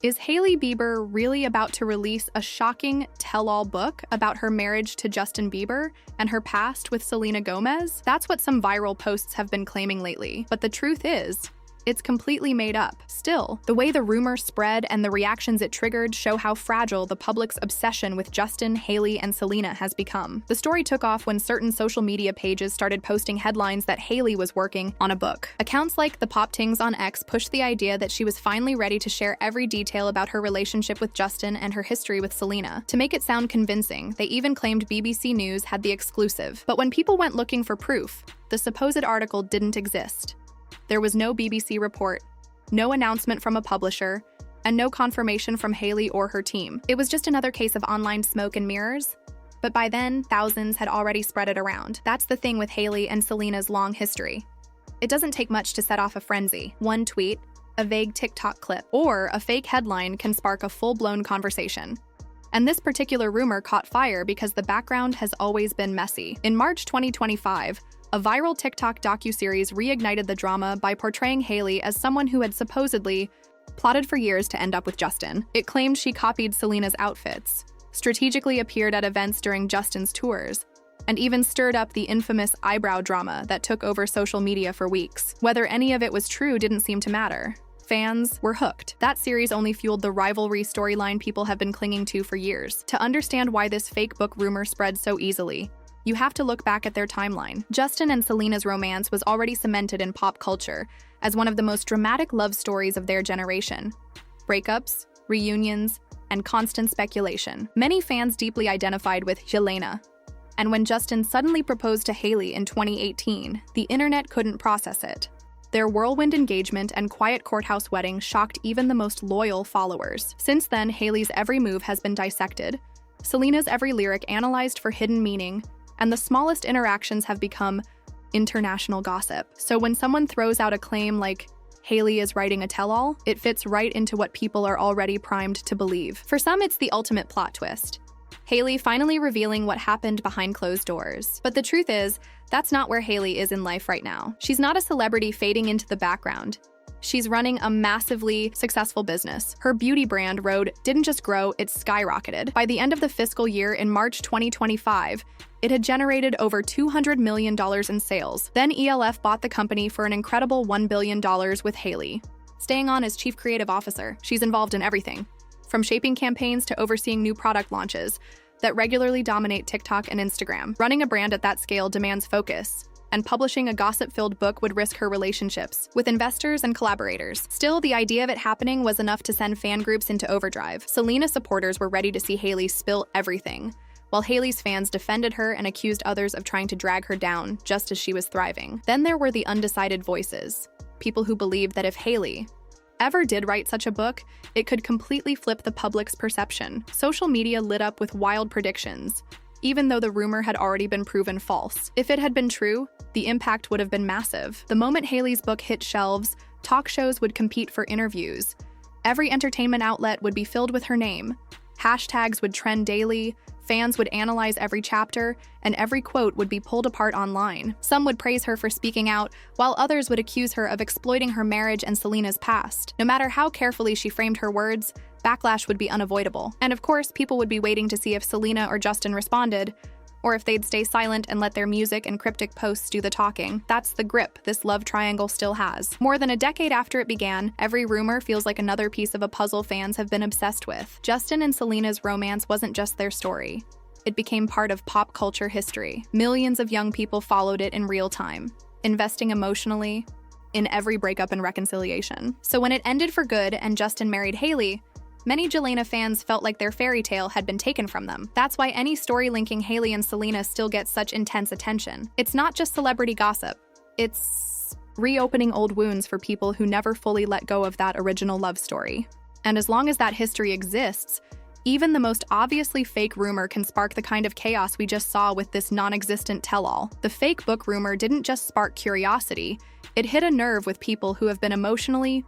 Is Hailey Bieber really about to release a shocking tell-all book about her marriage to Justin Bieber and her past with Selena Gomez? That's what some viral posts have been claiming lately. But the truth is, it's completely made up. Still, the way the rumor spread and the reactions it triggered show how fragile the public's obsession with Justin, Hailey, and Selena has become. The story took off when certain social media pages started posting headlines that Hailey was working on a book. Accounts like the Pop Tings on X pushed the idea that she was finally ready to share every detail about her relationship with Justin and her history with Selena. To make it sound convincing, they even claimed BBC News had the exclusive. But when people went looking for proof, the supposed article didn't exist. There was no BBC report, no announcement from a publisher, and no confirmation from Hailey or her team. It was just another case of online smoke and mirrors. But by then, thousands had already spread it around. That's the thing with Hailey and Selena's long history. It doesn't take much to set off a frenzy. One tweet, a vague TikTok clip, or a fake headline can spark a full-blown conversation. And this particular rumor caught fire because the background has always been messy. In March 2025, a viral TikTok docuseries reignited the drama by portraying Hailey as someone who had supposedly plotted for years to end up with Justin. It claimed she copied Selena's outfits, strategically appeared at events during Justin's tours, and even stirred up the infamous eyebrow drama that took over social media for weeks. Whether any of it was true didn't seem to matter. Fans were hooked. That series only fueled the rivalry storyline people have been clinging to for years. To understand why this fake book rumor spread so easily, you have to look back at their timeline. Justin and Selena's romance was already cemented in pop culture as one of the most dramatic love stories of their generation. Breakups, reunions, and constant speculation. Many fans deeply identified with Selena. And when Justin suddenly proposed to Hailey in 2018, the internet couldn't process it. Their whirlwind engagement and quiet courthouse wedding shocked even the most loyal followers. Since then, Hailey's every move has been dissected, Selena's every lyric analyzed for hidden meaning, and the smallest interactions have become international gossip. So when someone throws out a claim like Hailey is writing a tell-all, it fits right into what people are already primed to believe. For some, it's the ultimate plot twist. Hailey finally revealing what happened behind closed doors. But the truth is, that's not where Hailey is in life right now. She's not a celebrity fading into the background. She's running a massively successful business. Her beauty brand, Rhode, didn't just grow, it skyrocketed. By the end of the fiscal year in March 2025, it had generated over $200 million in sales. Then ELF bought the company for an incredible $1 billion with Hailey. Staying on as chief creative officer, she's involved in everything, from shaping campaigns to overseeing new product launches that regularly dominate TikTok and Instagram. Running a brand at that scale demands focus, and publishing a gossip-filled book would risk her relationships with investors and collaborators. Still, the idea of it happening was enough to send fan groups into overdrive. Selena supporters were ready to see Hailey spill everything, while Hailey's fans defended her and accused others of trying to drag her down just as she was thriving. Then there were the undecided voices, people who believed that if Hailey ever did write such a book, it could completely flip the public's perception. Social media lit up with wild predictions, even though the rumor had already been proven false. If it had been true, the impact would have been massive. The moment Hailey's book hit shelves, talk shows would compete for interviews. Every entertainment outlet would be filled with her name. Hashtags would trend daily, fans would analyze every chapter, and every quote would be pulled apart online. Some would praise her for speaking out, while others would accuse her of exploiting her marriage and Selena's past. No matter how carefully she framed her words, backlash would be unavoidable. And of course, people would be waiting to see if Selena or Justin responded, or if they'd stay silent and let their music and cryptic posts do the talking. That's the grip this love triangle still has. More than a decade after it began, every rumor feels like another piece of a puzzle fans have been obsessed with. Justin and Selena's romance wasn't just their story. It became part of pop culture history. Millions of young people followed it in real time, investing emotionally in every breakup and reconciliation. So when it ended for good and Justin married Hailey, many Selena fans felt like their fairy tale had been taken from them. That's why any story linking Hailey and Selena still gets such intense attention. It's not just celebrity gossip. It's reopening old wounds for people who never fully let go of that original love story. And as long as that history exists, even the most obviously fake rumor can spark the kind of chaos we just saw with this non-existent tell-all. The fake book rumor didn't just spark curiosity, it hit a nerve with people who have been emotionally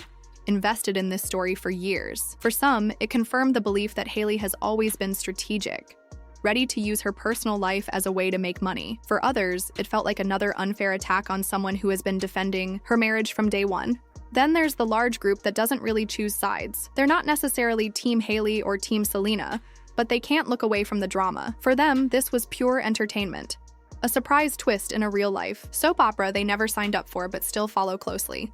invested in this story for years. For some, it confirmed the belief that Hailey has always been strategic, ready to use her personal life as a way to make money. For others, it felt like another unfair attack on someone who has been defending her marriage from day one. Then there's the large group that doesn't really choose sides. They're not necessarily Team Hailey or Team Selena, but they can't look away from the drama. For them, this was pure entertainment. A surprise twist in a real-life soap opera they never signed up for but still follow closely.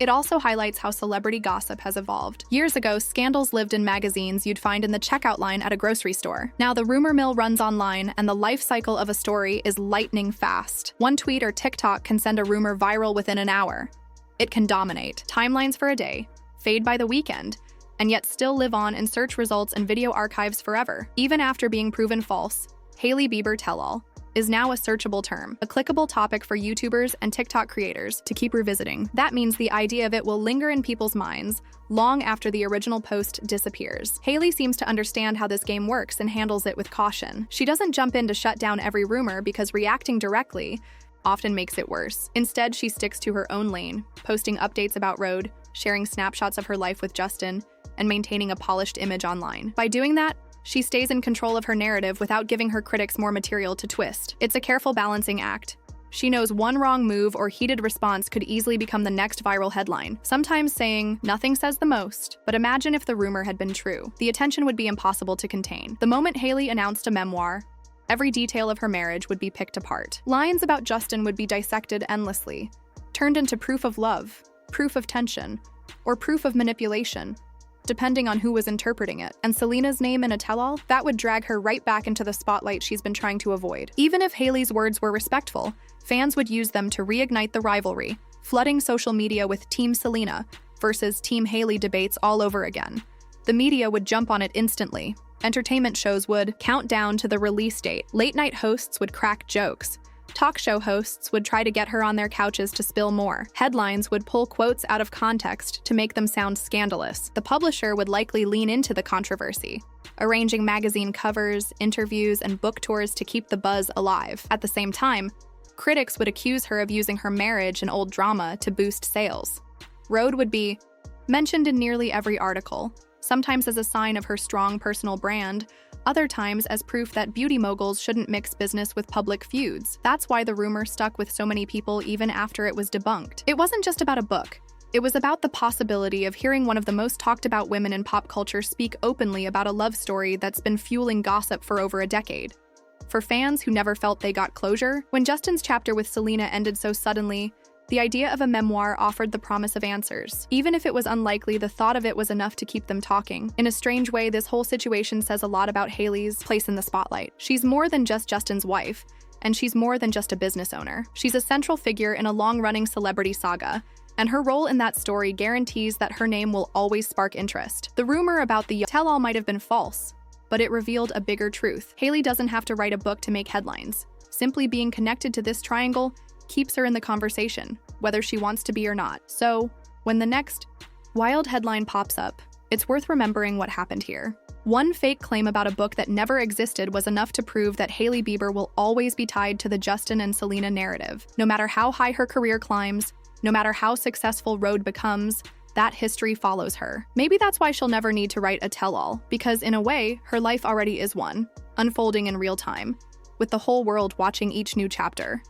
It also highlights how celebrity gossip has evolved. Years ago, scandals lived in magazines you'd find in the checkout line at a grocery store. Now the rumor mill runs online, and the life cycle of a story is lightning fast. One tweet or TikTok can send a rumor viral within an hour. It can dominate timelines for a day, fade by the weekend, and yet still live on in search results and video archives forever. Even after being proven false, Hailey Bieber tell-all is now a searchable term, a clickable topic for YouTubers and TikTok creators to keep revisiting. That means the idea of it will linger in people's minds long after the original post disappears. Hailey seems to understand how this game works and handles it with caution. She doesn't jump in to shut down every rumor because reacting directly often makes it worse. Instead, she sticks to her own lane, posting updates about Rode, sharing snapshots of her life with Justin, and maintaining a polished image online. By doing that, she stays in control of her narrative without giving her critics more material to twist. It's a careful balancing act. She knows one wrong move or heated response could easily become the next viral headline, sometimes saying, "Nothing says the most," but imagine if the rumor had been true. The attention would be impossible to contain. The moment Hailey announced a memoir, every detail of her marriage would be picked apart. Lines about Justin would be dissected endlessly, turned into proof of love, proof of tension, or proof of manipulation, depending on who was interpreting it. And Selena's name in a tell-all, that would drag her right back into the spotlight she's been trying to avoid. Even if Hailey's words were respectful, fans would use them to reignite the rivalry, flooding social media with Team Selena versus Team Hailey debates all over again. The media would jump on it instantly. Entertainment shows would count down to the release date. Late-night hosts would crack jokes. Talk show hosts would try to get her on their couches to spill more. Headlines would pull quotes out of context to make them sound scandalous. The publisher would likely lean into the controversy, arranging magazine covers, interviews, and book tours to keep the buzz alive. At the same time, critics would accuse her of using her marriage and old drama to boost sales. Rode would be mentioned in nearly every article, sometimes as a sign of her strong personal brand, other times as proof that beauty moguls shouldn't mix business with public feuds. That's why the rumor stuck with so many people even after it was debunked. It wasn't just about a book. It was about the possibility of hearing one of the most talked about women in pop culture speak openly about a love story that's been fueling gossip for over a decade. For fans who never felt they got closure, when Justin's chapter with Selena ended so suddenly, the idea of a memoir offered the promise of answers. Even if it was unlikely, the thought of it was enough to keep them talking. In a strange way, this whole situation says a lot about Hailey's place in the spotlight. She's more than just Justin's wife, and she's more than just a business owner. She's a central figure in a long-running celebrity saga, and her role in that story guarantees that her name will always spark interest. The rumor about the tell-all might have been false, but it revealed a bigger truth. Hailey doesn't have to write a book to make headlines. Simply being connected to this triangle keeps her in the conversation, whether she wants to be or not. So, when the next wild headline pops up, it's worth remembering what happened here. One fake claim about a book that never existed was enough to prove that Hailey Bieber will always be tied to the Justin and Selena narrative. No matter how high her career climbs, no matter how successful Rode becomes, that history follows her. Maybe that's why she'll never need to write a tell-all, because in a way, her life already is one, unfolding in real time, with the whole world watching each new chapter.